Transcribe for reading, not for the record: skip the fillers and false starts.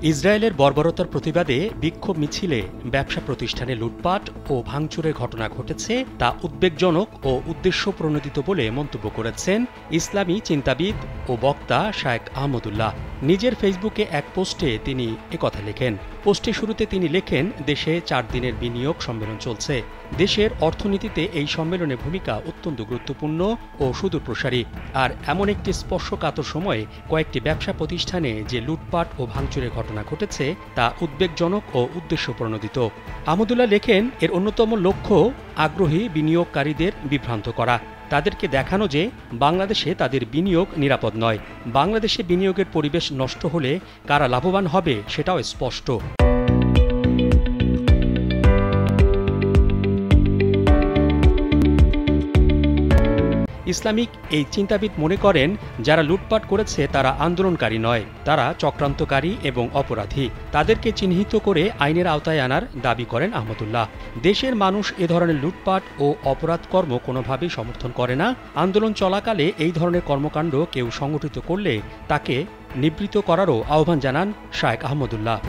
ইসরায়েলের বর্বরতার প্রতিবাদে বিক্ষোভ মিছিলে ব্যবসা প্রতিষ্ঠানে লুটপাট ও ভাঙচুরের ঘটনা ঘটেছে তা উদ্বেগজনক ও উদ্দেশ্যপ্রণোদিত বলে মন্তব্য করেছেন ইসলামী চিন্তাবিদ ও বক্তা শায়েখ আহমদুল্লাহ। নিজের ফেসবুকে এক পোস্টে তিনি একথা লেখেন। পোস্টের শুরুতে তিনি লেখেন, দেশে 4 দিনের বিনিয়োগ সম্মেলন চলছে। দেশের অর্থনীতিতে এই সম্মেলনের ভূমিকা অত্যন্ত গুরুত্বপূর্ণ ও সুদূরপ্রসারী। আর এমন একটি স্পর্শকাতর সময়ে কয়েকটি ব্যবসা প্রতিষ্ঠানে যে লুটপাট ও ভাঙচুরের ঘটনা ঘটেছে তা উদ্বেগজনক ও উদ্দেশ্যপ্রণোদিত। আহমদুল্লাহ লেখেন, এর অন্যতম লক্ষ্য আগ্রহী বিনিয়োগকারীদের বিভ্রান্ত করা, তাদেরকে দেখানো যে বাংলাদেশে তাদের বিনিয়োগ নিরাপদ নয়। বাংলাদেশে বিনিয়োগের পরিবেশ নষ্ট হলে কারা লাভবান হবে সেটাও স্পষ্ট। ইসলামিক এই চিন্তাবিদ মনে করেন, যারা লুটপাট করেছে তারা আন্দোলনকারী নয়, তারা চক্রান্তকারী এবং অপরাধী। তাদেরকে চিহ্নিত করে আইনের আওতায় আনার দাবি করেন আহমদুল্লাহ। দেশের মানুষ এ ধরনের লুটপাট ও অপরাধকর্ম কোনোভাবেই সমর্থন করে না। আন্দোলন চলাকালে এই ধরনের কর্মকাণ্ড কেউ সংগঠিত করলে তাকে নিবৃত্ত করারও আহ্বান জানান শায়েখ আহমদুল্লাহ।